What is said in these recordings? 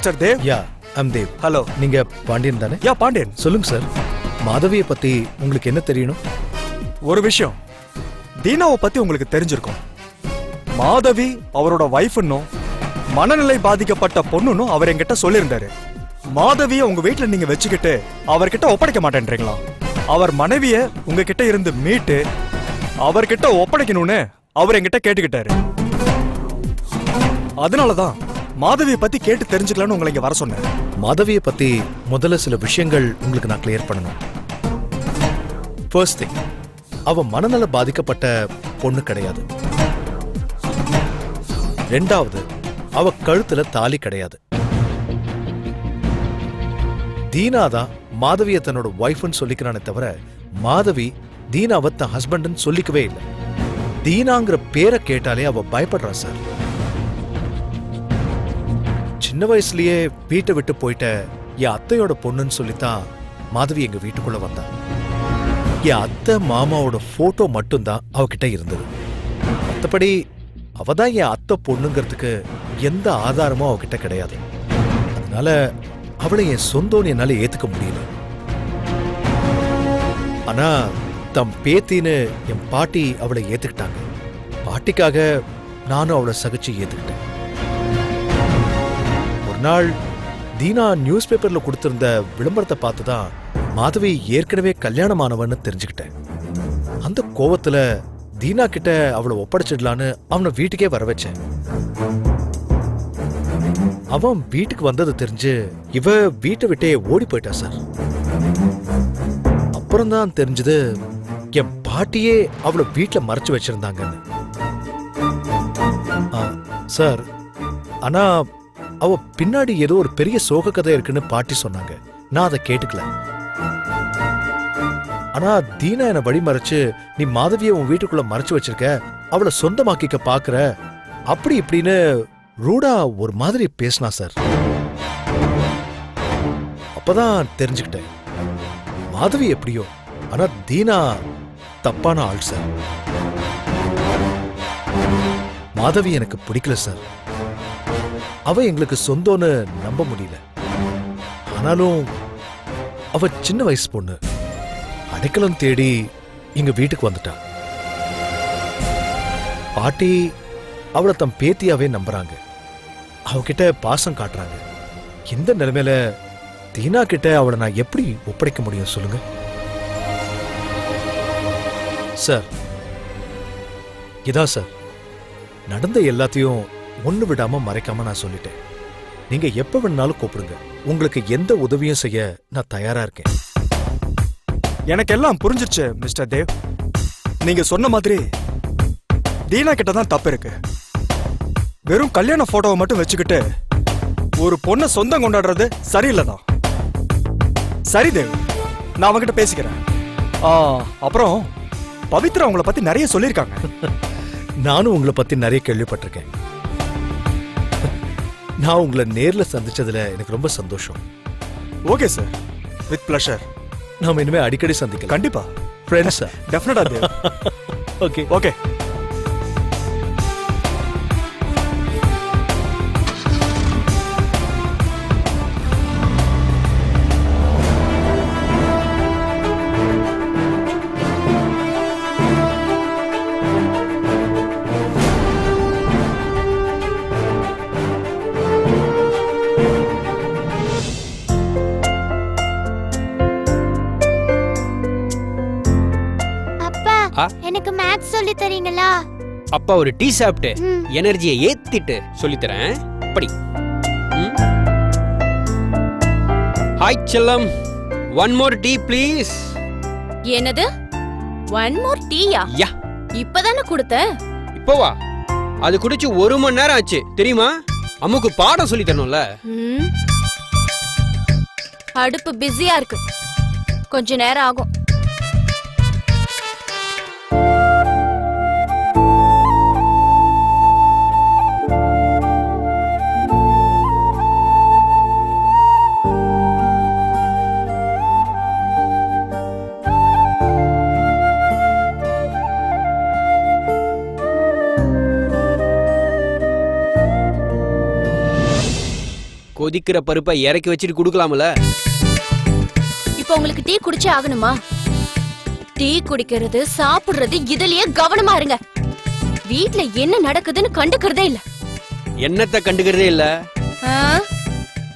Mister Dev. Yeah, I'm Dev. Hello. நீங்க பாண்டியன் தானே? யா, பாண்டியன். சொல்லுங்க சார். மாதவியை பத்தி உங்களுக்கு என்ன தெரியணும்? ஒரு விஷயம், தீனாவை பத்தி உங்களுக்கு தெரிஞ்சிருக்கும். மாதவி அவரோட வைஃப்னும் மனநிலை பாதிக்கப்பட்ட பொண்ணுன்னு அவர் என்கிட்ட சொல்லியிருந்தாரு. மாதவியை உங்க வீட்டுல நீங்க வச்சுக்கிட்டு அவர்கிட்ட ஒப்படைக்க மாட்டேன்றீங்களா? அவர் மனைவிய உங்ககிட்ட இருந்து மீட்டு அவர்கிட்ட ஒப்படைக்கணும்னு அவர் என்கிட்ட கேட்டுக்கிட்டாரு. அதனாலதான் மாதவியை பத்தி கேட்டு தெரிஞ்சுக்கலாம்னு உங்களை இங்க வர சொன்னேன். மாதவியை பத்தி முதல்ல சில விஷயங்கள் உங்களுக்கு நான் கிளியர் பண்ணணும். ஃபர்ஸ்ட் திங், அவ மனநல பாதிக்கப்பட்ட பொண்ணு கிடையாது. ரெண்டாவது, அவ கழுத்துல தாலி கிடையாது. தீனாதான் மாதவிய தன்னோட ஒய்ஃப்னு சொல்லிக்கிறானே தவிர மாதவி தீனாவை தன் ஹஸ்பண்ட்னு சொல்லிக்கவே இல்லை. தீனாங்கிற பேரை கேட்டாலே அவ பயப்படுறா சார். சின்ன வயசுலயே வீட்டை விட்டு போயிட்ட என் அத்தையோட பொண்ணுன்னு சொல்லித்தான் மாதவி எங்க வீட்டுக்குள்ள வந்தா. என் அத்தை மாமாவோட போட்டோ மட்டும்தான் அவகிட்ட இருந்தது. மற்றபடி அவதான் என் அத்தை பொண்ணுங்கிறதுக்கு எந்த ஆதாரமும் அவகிட்ட கிடையாது. அதனால அவளை என் சொந்தம்னு என்னால ஏத்துக்க முடியல. ஆனா தம் பேத்தின்னு என் பாட்டி அவளை ஏத்துக்கிட்டாங்க. பாட்டிக்காக நானும் அவளை சகிச்சு ஏத்துக்கிட்டேன். ஒரு நாள் தீனா நியூஸ் பேப்பர்ல கொடுத்திருந்த விளம்பரத்தை பார்த்துதான் மாதவி ஏற்கனவே கல்யாணமானவன்னு தெரிஞ்சுக்கிட்டேன். அந்த கோவத்துல தீனா கிட்ட அவளை ஒப்படைச்சிடலான்னு அவனை வீட்டுக்கே வர வச்சேன். அவன் வீட்டுக்கு வந்தது தெரிஞ்சு இவ வீட்டை விட்டே ஓடி போயிட்டா சார். அப்புறம்தான் தெரிஞ்சது என் பாட்டியே அவளை வீட்டுல மறைச்சு வச்சிருந்தாங்கன்னு. சார், ஆனா அவ பின்னாடி ஏதோ ஒரு பெரிய சோக கதை இருக்குன்னு பாட்டி சொன்னாங்க. நான் அதை கேட்டுக்கல. ஆனா தீனா என்ன வழி மறைச்சு, நீ மாதவிய உன் வீட்டுக்குள்ள மறைச்சு வச்சிருக்க, அவளை சொந்தமாக்கிக்க பாக்குற, அப்படி இப்படின்னு ரூடா ஒரு மாதிரி பேசினா சார். அப்பதான் தெரிஞ்சுக்கிட்டேன், மாதவி எப்படியோ, ஆனா தீனா தப்பான ஆள் சார். மாதவி எனக்கு பிடிக்கல சார். அவ எங்களுக்கு சொந்தம்னு நம்ப முடியல. ஆனாலும் அவ சின்ன வயசு பொண்ணு, அடைக்கலம் தேடி எங்க வீட்டுக்கு வந்துட்டா. பாட்டி அவளை தம் பேத்தியாவே நம்புறாங்க. அவகிட்ட பாசம் காட்டுறாங்க. இந்த நிலைமையில தீனா கிட்ட அவளை நான் எப்படி ஒப்படைக்க முடியும் சொல்லுங்க சார்? இதான் சார், நடந்த எல்லாத்தையும் ஒண்ணு விடாம மறைக்காம நான் சொல்லிட்டேன். நீங்க எப்ப வேணாலும் கூப்பிடுங்க. உங்களுக்கு எந்த உதவியும் செய்ய நான் தயாரா இருக்கேன். எனக்கு எல்லாம் புரிஞ்சிருச்சு மிஸ்டர் தேவ். நீங்க சொன்ன மாதிரி தீனா கிட்ட தான் தப்பு இருக்கு. வெறும் கல்யாண போட்டோவை மட்டும் வச்சுக்கிட்டு ஒரு பொண்ணை சொந்தம் கொண்டாடுறது சரியில்லைதான். சரி தேவ், நான் அவங்கிட்ட பேசிக்கிறேன். அப்புறம் பவித்ரா உங்களை பத்தி நிறைய சொல்லியிருக்காங்க. நானும் உங்களை பத்தி நிறைய கேள்விப்பட்டிருக்கேன். நான் உங்களை நேர்ல சந்திச்சதுல எனக்கு ரொம்ப சந்தோஷம். Okay sir, with pleasure. நாம இனிமே அடிக்கடி சந்திக்கலாம். கண்டிப்பா ஃப்ரெண்ட்ஸா? டெஃபினட்டா தேவ். Okay okay. எனக்கு மேத்ஸ் சொல்லி தரீங்களா? அப்பா ஒரு டீ சாப்பிட்டு எனர்ஜியை ஏத்திட்டு சொல்லி தரேன். படி. ஹாய் செல்லம், ஒன் மோர் டீ ப்ளீஸ். என்னது? ஒன் மோர் டீயா? யா. இப்பதானே கொடுத்த. இப்போவா? அது குடிச்சு 1 மணி நேரம் ஆச்சு தெரியுமா? அம்முக்கு பாடம் சொல்லி தரணும்ல. அடுப்பு பிஸியா இருக்கு, கொஞ்ச நேரம் ஆகும். கொதிக்கிற பருப்பை இறக்கி வச்சுட்டு குடுக்கலாம்ல. இப்போ உங்களுக்கு டீ குடிச்சே ஆகணுமா? டீ குடிக்கிறது சாப்பிடுறது இதுலயே கவனமா இருங்க. வீட்ல என்ன நடக்குதுன்னு கண்டுக்கிறதே இல்ல. என்னத்த கண்டுக்கிறதே இல்ல. ஆ?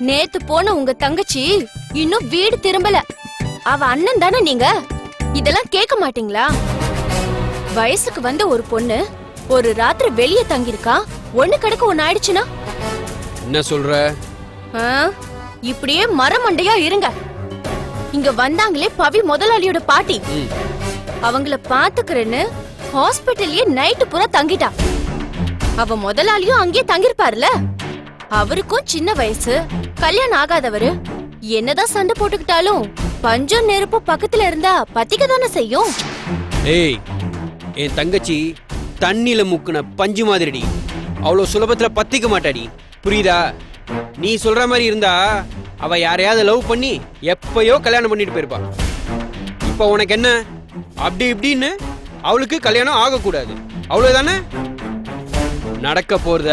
நேத்து போன உங்க தங்கச்சி இன்னும் வீடு திரும்பல. அவ அண்ணன் தானே நீங்க? இதெல்லாம் கேட்க மாட்டீங்களா? வயசுக்கு வந்த ஒரு பொண்ணு ஒரு ராத்திரி வெளியே தங்கியிருக்கா, ஒண்ணு கிடக்கு ஒண்ணு ஆயிடுச்சுன்னா என்ன சொல்ற? ஆ? இப்படியே மரமண்டையா இருங்க. இங்க வந்தாங்களே பவி முதலாளியோட பாட்டி, ம். அவங்கள பாத்துக்கிறேன்னு ஹாஸ்பிட்டல்லயே நைட்டு பூரா தங்கிட்டா. அவ முதலாளியும் அங்கேயே தங்கிருப்பாருல. அவருக்கும் சின்ன வயசு, கல்யாணம் ஆகாதவரு. என்னதான் சண்டை போட்டுக்கிட்டாலும் பஞ்சம் நெருப்பு பக்கத்துல இருந்தா பத்திக்க தானே செய்யும். ஏய், என் தங்கச்சி தண்ணில முக்குன பஞ்சு மாதிரிடி. அவ்வளவு சுலபத்துல பத்திக்க மாட்டாடி, புரியுதா? நீ சொல்ற மாதிரி இருந்தா அவ யாரையாவது லவ் பண்ணி எப்பயோ கல்யாணம் பண்ணிட்டு போயிருப்பா. இப்ப உனக்கு என்ன? அப்படி இப்படின்னு அவளுக்கு கல்யாணம் ஆகக்கூடாது, அவ்வளவுதானே? நடக்க போறத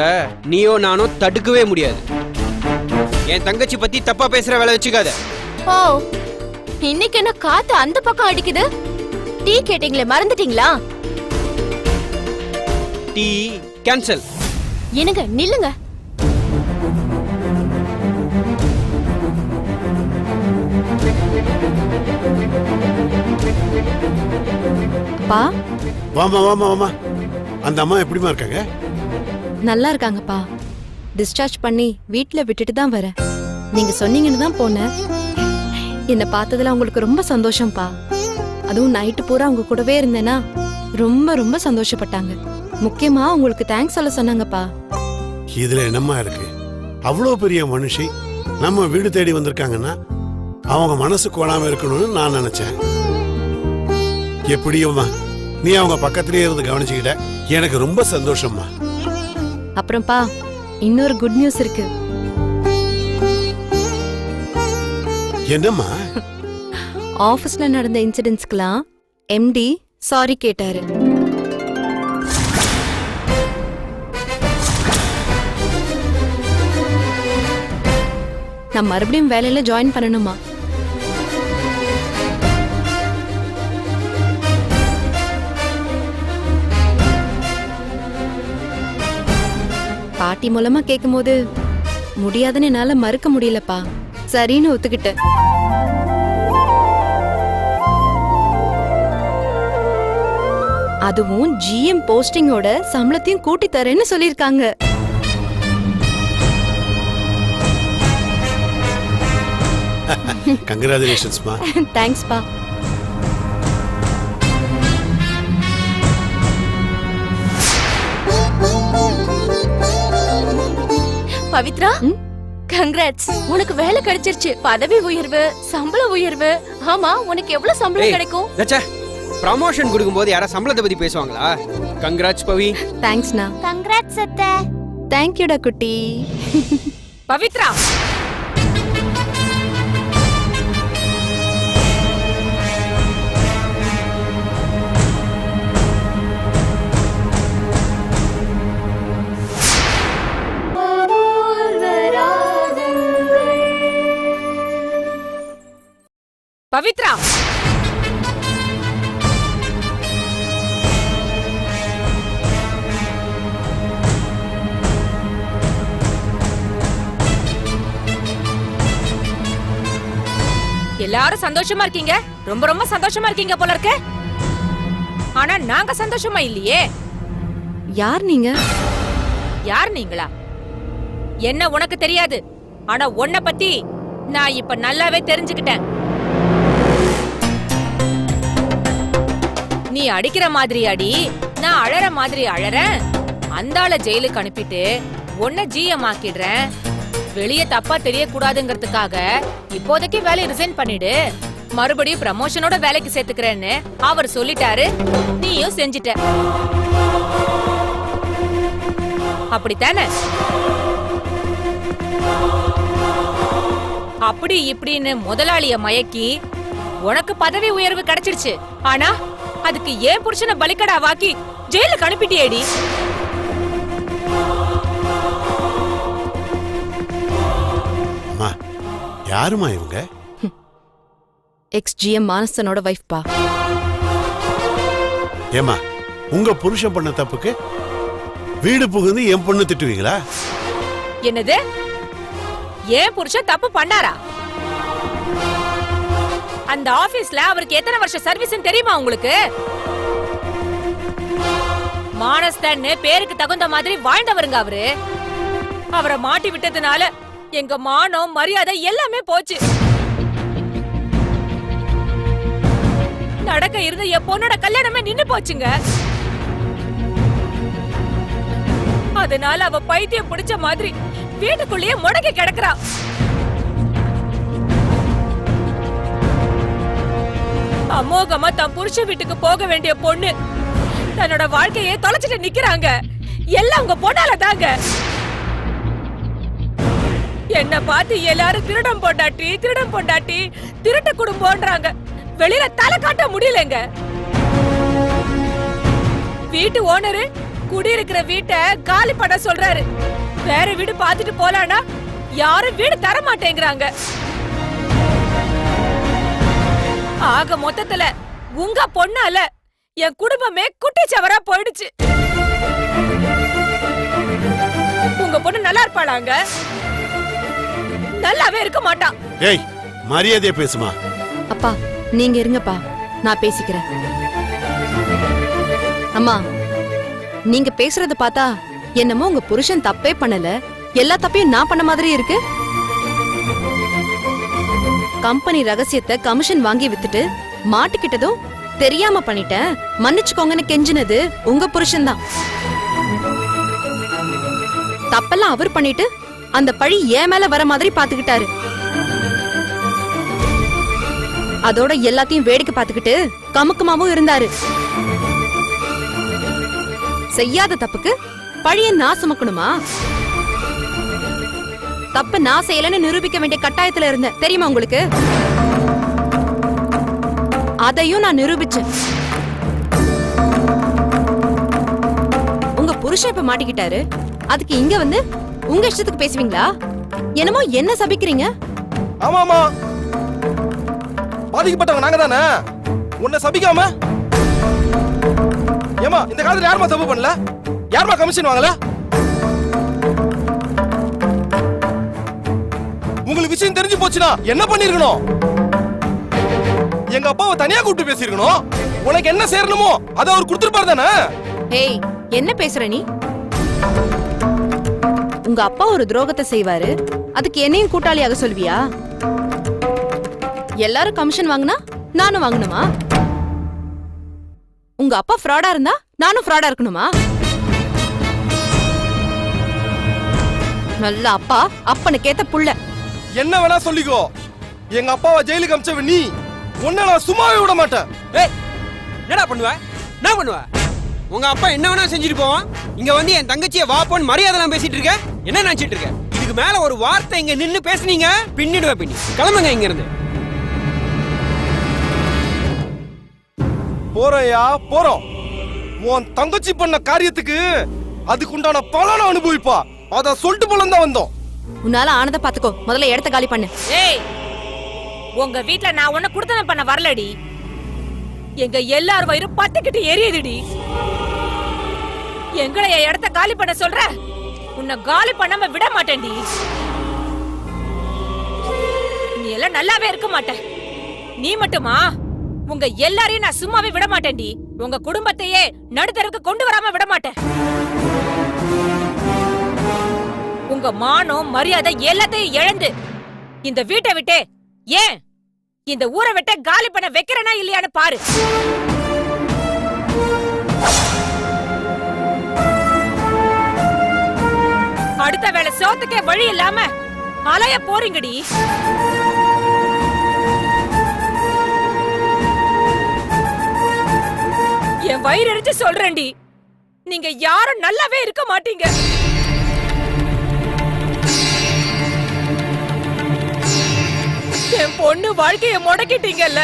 நீயோ நானோ தடுக்கவே முடியாது. என் தங்கச்சி பத்தி தப்பா பேசுற வேலை வச்சுக்காத. ஓ, இன்னைக்கு என்ன காத்து அந்த பக்கம் அடிக்குது? டீ கேட்டீங்களே, மறந்துட்டீங்களா? Tea cancel. என்னங்க நில்லுங்க. பா, வாமா வாமா வாமா. அந்த அம்மா எப்படிமா இருக்காங்க? நல்லா இருக்காங்கப்பா. டிஸ்சார்ஜ் பண்ணி வீட்ல விட்டுட்டு தான் வரேன். நீங்க சொன்னீங்கன்னு தான் போனேன். என்ன பார்த்ததுல உங்களுக்கு ரொம்ப சந்தோஷம்ப்பா. அதுவும் நைட்டு பூரா உங்க கூடவே இருந்தேனா ரொம்ப ரொம்ப சந்தோஷப்பட்டாங்க. முக்கியமா உங்களுக்கு தேங்க்ஸ் சொல்ல சொன்னாங்கப்பா. இதுல என்னம்மா இருக்கு? அவ்வளோ பெரிய மனுஷி நம்ம வீடு தேடி வந்திருக்காங்கன்னா அவங்க மனசு கோணாம இருக்கணும்னு நான் நினைச்சேன். எப்படியோம்மா நீ அவங்க பக்கத்திலேயே இருந்து கவனிச்சுக்கிட்ட, எனக்கு ரொம்ப சந்தோஷம்மா. அப்புறம்ப்பா, இன்னொரு குட் நியூஸ் இருக்கு. என்னம்மா? ஆபீஸ்ல நடந்த இன்சிடென்ட்ஸ்க்குலாம் எம்டி சாரி கேட்டாரு. நான் மறுபடியும் வேலையில ஜாயின் பண்ணணுமா? பாட்டி மூலமா கேக்கும்போது முடியாதுன்னு என்னால மறுக்க முடியலப்பா. சரின்னு ஒத்துக்கிட்டேன். அதுவும் ஜிஎம் போஸ்டிங்கோட சம்பளத்தையும் கூட்டி தரேன்னு சொல்லிருக்காங்க. கங்க்ராச்சுலேஷன்ஸ்மா. தேங்க்ஸ்பா. பவித்ரா, கங்க்ராட்ஸ். உனக்கு வேலை கிடைச்சிருச்சு. பதவி உயர்வு, சம்பள உயர்வு. ஆமா, உனக்கு எவ்வளவு சம்பளம் கிடைக்கும்? ப்ரமோஷன் கொடுக்கும்போது யாரா சம்பளத்தை பத்தி பேசுவாங்களா? கங்க்ராட்ஸ் பவி. தேங்க்ஸ்ண்ணா. கங்க்ராட்ஸ் அத்தை. தேங்க்யூடா குட்டி. பவித்ரா, பவித்ரா, எல்லாரும் சந்தோஷமா இருக்கீங்க, ரொம்ப ரொம்ப சந்தோஷமா இருக்கீங்க போல இருக்கு. ஆனா நாங்க சந்தோஷமா இல்லையே. யார் நீங்க? யார் நீங்களா? என்ன உனக்கு தெரியாது, ஆனா உன்னை பத்தி நான் இப்ப நல்லாவே தெரிஞ்சுக்கிட்டேன். நீ அடிக்கிற மாதிரி அடி, நான் அழற மாதிரி அழறேன். அந்த ஆளை ஜெயிலுக்கு அனுப்பிட்டு உன்னை ஜிஎம் ஆக்கிடுறேன். வெளியே தப்பா தெரியக்கூடாதுங்கிறதுக்காக இப்போதைக்கு வேலையை ரிசைன் பண்ணிடு, மறுபடியும் ப்ரமோஷனோட வேலைக்கு சேர்த்துக்கிறேன்னு அவர் சொல்லிட்டாரு. நீயும் செஞ்சிட்ட, அப்படித்தானே? அப்படி இப்படின்னு முதலாளிய மயக்கி உனக்கு பதவி உயர்வு கிடைச்சிடுச்சு. ஆனா அதுக்கு ஏன் புருஷனை பலிக்கடா வாக்கி ஜெயிலுக்கு அனுப்பிட்டியேடி. யாருமா இவங்க? எக்ஸ் ஜிஎம் மானசனோட வைஃப் பா. ஏமா, உங்க புருஷன் பண்ண தப்புக்கு வீடு புகுந்து என் பொண்ணு திட்டுவீங்களா? என்னது? ஏன் புருஷன் தப்பு பண்ணாரா? அந்த ஆபீஸ்ல அவருக்கு எத்தனை வருஷம் சர்வீஸ் தெரியுமா உங்களுக்கு? மானஸ்தன்னு பேருக்கு தகுந்த மாதிரி வாழ்ந்தவருங்க அவரு. அவரை மாட்டி விட்டதுனால எங்க மானம் மரியாதை எல்லாமே போச்சு. நடக்க இருந்த என் பொண்ணோட கல்யாணமே நின்னு போச்சுங்க. அதனால அவ பைத்தியம் பிடிச்ச மாதிரி வீட்டுக்குள்ளேயே முடங்கி கிடக்குறா. அமோகமா தன் புருஷன் வீட்டுக்கு போக வேண்டிய பொண்ணு தன்னோட வாழ்க்கையை தொலைச்சிட்டு நிக்கிறாங்க. எல்லாம் உங்க பொண்ணால தாங்க. என்ன பார்த்து எல்லாரும் திருடம் பொண்டாட்டி திருட்டு குடும்பம்ன்றாங்க. வெளியில தலை காட்ட முடியலங்க. வீட்டு ஓனரு குடியிருக்கிற வீட்டை காலி பண்ண சொல்றாரு. வேற வீடு பார்த்துட்டு போலானா யாரும் வீடு தர மாட்டேங்கிறாங்க. ஆக மொத்தத்துல உங்க பொண்ணால என் குடும்பமே குட்டிச்சவரா போயிடுச்சு. உங்க பொண்ணு நல்லா இருப்பாளாங்க? நல்லாவே இருக்க மாட்டான். ஏய், மரியாதையா பேசுமா. அப்பா நீங்க இருங்கப்பா, நான் பேசிக்கிறேன். அம்மா, நீங்க பேசுறத பார்த்தா என்னமோ உங்க புருஷன் தப்பே பண்ணல, எல்லா தப்பையும் நான் பண்ண மாதிரி இருக்கு. கம்பெனி ரகசியத்தை கமிஷன் வாங்கி வித்துட்டு மாட்டிக்கிட்டதும் தெரியாம பண்ணிட்டேன், மன்னிச்சுக்கோங்கன்னு கெஞ்சினது உங்க புருஷன் தான். தப்பெல்லாம் அவர் பண்ணிட்டு அந்த பழி ஏன் மேல வர மாதிரி பாத்துக்கிட்டாரு. அதோட எல்லாத்தையும் வேடிக்கை பார்த்துக்கிட்டு கமுக்கமாவும் இருந்தாரு. செய்யாத தப்புக்கு பழிய நான் சுமக்கணுமா? தப்பு நான் செய்யலன்னு நிரூபிக்க வேண்டிய கட்டாயத்துல இருந்தேன் தெரியுமா உங்களுக்கு? அதையும் நான் நிரூபிச்சேன். உங்க புருஷன் இப்ப மாட்டிக்கிட்டாரு, அதுக்கு இங்க வந்து உங்க இஷ்டத்துக்கு பேசுவீங்களா? என்னமோ என்ன சபிக்கிறீங்க? ஆமாமா, பாதிக்கப்பட்டவங்க நாங்க தானே, உன்னை சபிக்காம. ஏமா, இந்த காலத்துல யாருமா தப்பு பண்ணல? யாருமா கமிஷன் வாங்கல? உங்களுக்கு விஷயம் தெரிஞ்சு போச்சுன்னா என்ன பண்ணிருக்கணும்? எங்க அப்பாவை தனியா கூப்பிட்டு பேசிருக்கணும். உனக்கு என்ன சேரணுமோ அதை அவர் கொடுத்துருப்பாரு தானே. ஏய், என்ன பேசுற நீ? உங்க அப்பா ஒரு துரோகத்தை செய்வாரு, அதுக்கு என்னையும் கூட்டாளியாக சொல்வியா? எல்லாரும் கமிஷன் வாங்கினா நானும் வாங்கணுமா? உங்க அப்பா ஃப்ராடா இருந்தா நானும் ஃப்ராடா இருக்கணுமா? நல்ல அப்பா, அப்பனுக்கேத்த புள்ள. என்ன வேணா சொல்லிக்கோ, எங்க அப்பாவை ஜெயிலுக்கு அமிச்சவ நீ, உன்னை நான் சும்மாவே விட மாட்டேன். ஏய், என்னடா பண்ணுவ? என்ன பண்ணுவ? உங்க அப்பா என்ன வேணா செஞ்சுட்டு போவான். இங்க வந்து என் தங்கச்சியை வாப்போன்னு மரியாதைலாம் பேசிட்டு இருக்க. என்ன நினைச்சிட்டு இருக்க? இதுக்கு மேல ஒரு வார்த்தை இங்க நின்னு பேசுனீங்க பின்னிடுவேன். பின்னி கிளம்புங்க இங்க இருந்து. போறையா போறோம். உன் தங்கச்சி பண்ண காரியத்துக்கு அதுக்குண்டான பலனை அனுபவிப்பா. அத சொல்லிட்டு போல தான் வந்தோம். உன்னால ஆனத பாத்துக்கோ, முதல்ல இடத்த காலி பண்ணு. ஏய், உங்க வீட்ல நான் உன்ன குடுத்தன பண்ண வரலடி. எங்க எல்லார் வயிறு பத்திக்கிட்டு எரியுதுடி. எங்களை என் இடத்த காலி பண்ண சொல்ற? உன்னை காலி பண்ணாம விட மாட்டேன்டி. நீ எல்லாம் நல்லாவே இருக்க மாட்ட. நீ மட்டுமா? உங்க எல்லாரையும் நான் சும்மாவே விட மாட்டேன்டி. உங்க குடும்பத்தையே நடுத்தருக்கு கொண்டு வராம விட மாட்டேன். உங்க மானம் மரியாதை எல்லாத்தையும் இழந்து இந்த வீட்டை விட்டு, ஏன் இந்த ஊரை விட்டு காலி பண்ண வைக்கிறனா இல்லையான்னு பாரு. அடுத்த வேளை சோத்துக்கே வழி இல்லாம அலைய போறீங்கடி. என் வயிறு எரிச்சு சொல்றேன்டி, நீங்க யாரும் நல்லாவே இருக்க மாட்டீங்க. என் பொண்ணு வாழ்க்கைய முடக்கிட்டீங்கல்ல,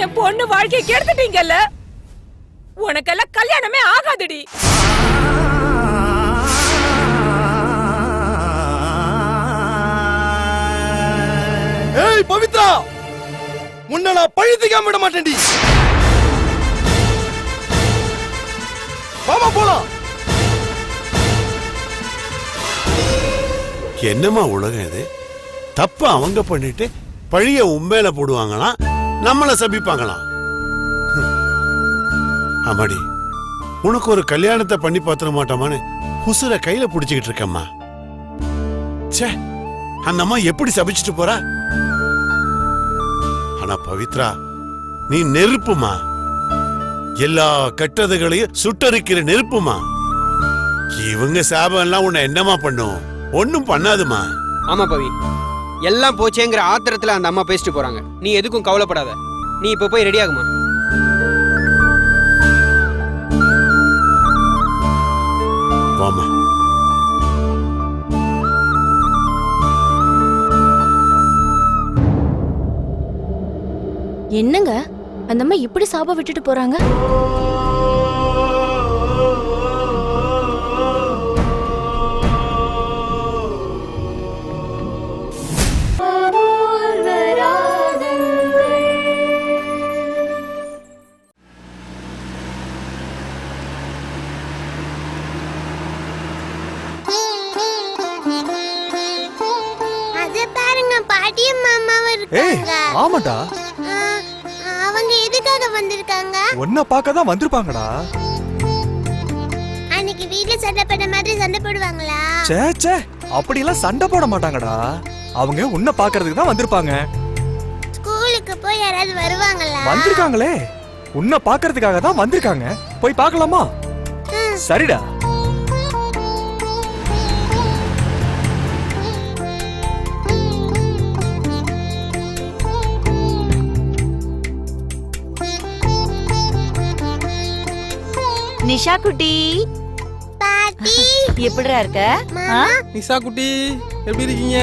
என் பொண்ணு வாழ்க்கைய கெடுத்துட்டீங்கல்ல. உனக்கெல்லாம் கல்யாணமே ஆகாதுடி. ஏய் பவித்ரா, உன்னை நான் பழித்துக்காம விட மாட்டேன்டி. வாமா போலாம். என்னம்மா உலகம் இது? தப்ப அவங்க பண்ணிட்டு பழிய உண்மையில போடுவாங்களாம், நம்மள சபிப்பாங்களாம். ஆமாடி, உனக்கு ஒரு கல்யாணத்தை பண்ணி பாத்திர மாட்டோமான்னு உசுர கையில புடிச்சுக்கிட்டு இருக்கம்மா. ச்சே, அந்த அம்மா எப்படி சபிச்சுட்டு போறா? ஆனா பவித்ரா, நீ நெருப்புமா, எல்லா கெட்டதுகளையும் சுட்டரிக்கிற நெருப்புமா. இவங்க சாபம் எல்லாம் உன்னை என்னமா பண்ணும்? ஒன்னும் பண்ணாதுமா. ஆமா பவி, எல்லாம் போச்சேங்கிற ஆத்திரத்துல அந்த அம்மா பேசிட்டு போறாங்க. நீ எதுக்கும் கவலைப்படாத. நீ இப்ப போய் ரெடி ஆகுமா. வாமா. என்னங்க அந்த அம்மா இப்படி சாபம் விட்டுட்டு போறாங்க? பாட்டியும் மாமாவும் ஏய் இருக்காங்க. ஆமாடா, அவங்க எதுக்காக வந்திருக்காங்க? உன்னை பார்க்க தான் வந்திருப்பாங்கடா. அன்னைக்கு வீட்ல சண்டை போட்ட மாதிரி சண்டை போடுவாங்களா? சே சே, அப்படியெல்லாம் சண்டை போட மாட்டாங்கடா. அவங்க உன்னை பார்க்கிறதுக்கு தான் வந்திருப்பாங்க. ஸ்கூலுக்கு போய் யாராவது வருவாங்களா? வந்திருக்காங்களே, உன்னை பார்க்கிறதுக்காக தான் வந்திருக்காங்க. போய் பார்க்கலாமா? சரிடா. நிஷா குட்டி, பாட்டி எப்படிடா இருக்க? மாமா நிஷா குட்டி, எப்படி இருக்கீங்க?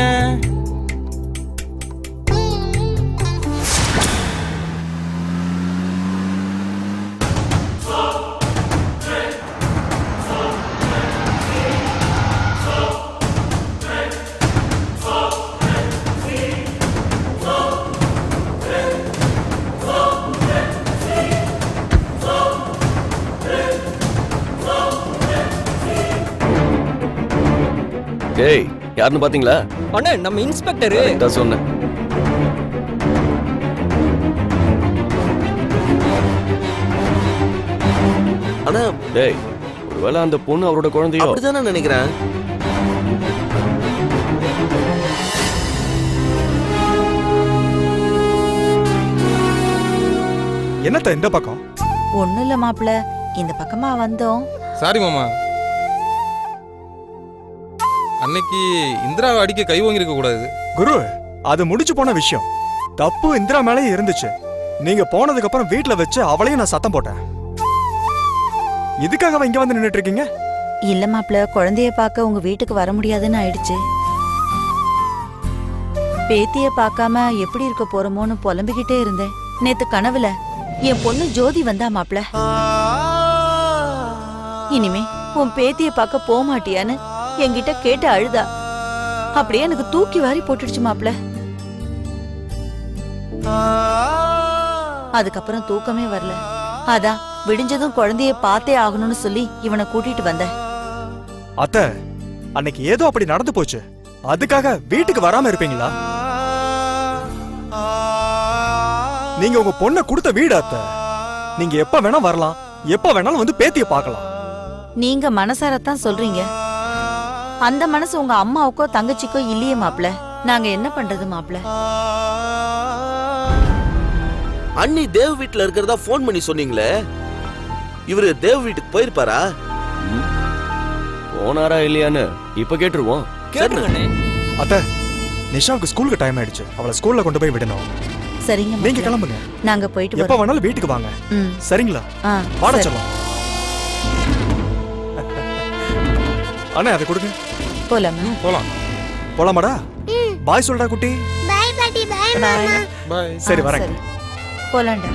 ஏய், யாருன்னு பாத்தீங்களா? அண்ணே, நம்ம இன்ஸ்பெக்டர். தான் சொன்னேன். ஆனா டேய், ஒருவேளை அந்த பொண்ணு அவரோட குழந்தையோ? அப்படிதான் நினைக்கிறேன். என்னத்த இந்த பக்கம்? ஒண்ணும் இல்ல மாப்பிள, இந்த பக்கமா வந்தோம். சாரி மாமா, அன்னைக்கு இந்திராவை அடிக்க கை வாங்கிருக்க கூடாது. குரு, அது முடிச்சு போன விஷயம். தப்பு இந்திரா மேலே இருந்துச்சு. நீங்க போனதுக்கு அப்புறம் வீட்டுல வச்சு அவளையும் நான் சத்தம் போட்டேன். இதுக்காக இங்க வந்து நின்னுட்டு இருக்கீங்க? இல்ல மாப்பிள, குழந்தைய பார்க்க உங்க வீட்டுக்கு வர முடியாதுன்னு ஆயிடுச்சு. பேத்திய பார்க்காம எப்படி இருக்க போறோமோன்னு புலம்பிக்கிட்டே இருந்தேன். நேத்து கனவுல என் பொண்ணு ஜோதி வந்தா மாப்பிள. இனிமே உன் பேத்திய பார்க்க போக மாட்டியான்னு என்கிட்ட கேட்டு அழுதா. அப்படியே எனக்கு தூக்கி வாரி போட்டுடுச்சு மாப்பிள. அதுக்கப்புறம் தூக்கமே வரல. அதான் விடிஞ்சதும் குழந்தைய பார்த்தே ஆகணும்னு சொல்லி இவனை கூட்டிட்டு வந்தேன். அத்த, அன்னைக்கு ஏதோ அப்படி நடந்து போச்சு. அதுக்காக வீட்டுக்கு வராம இருப்பீங்களா? நீங்க உங்க பொண்ணை கொடுத்த வீடு அத்த. நீங்க எப்ப வேணா வரலாம், எப்ப வேணாலும் வந்து பேத்திய பார்க்கலாம். நீங்க மனசாரத்தான் சொல்றீங்க. அந்த மனசு உங்க அம்மாவுக்கோ தங்கச்சிக்கோ இல்லையே மாப்பிள. நாங்க என்ன பண்றது மாப்பிள? அண்ணி தேவ் வீட்டுல இருக்கிறதா போன் பண்ணி சொன்னீங்களே, இவரு தேவ் வீட்டுக்கு போயிருப்பாரா? போனாரா இல்லையான்னு இப்ப கேட்டுருவோம். அத்த, நிஷாவுக்கு ஸ்கூலுக்கு டைம் ஆயிடுச்சு. அவளை ஸ்கூல்ல கொண்டு போய் விடணும். சரிங்க நீங்க மாப்பிள. கிளம்புங்க. நாங்க போயிட்டு எப்ப வேணாலும் வீட்டுக்கு வாங்க. ம். சரிங்களா? வாடா சொல்லலாம். அண்ணா, அதை கொடுங்க. போலாமா? போலாம். போலாமாடா? பாய் சொல்டா குட்டி. பாய் பாட்டி, பாய் மாமா. பாய். சரி வரேன். போலாண்டா.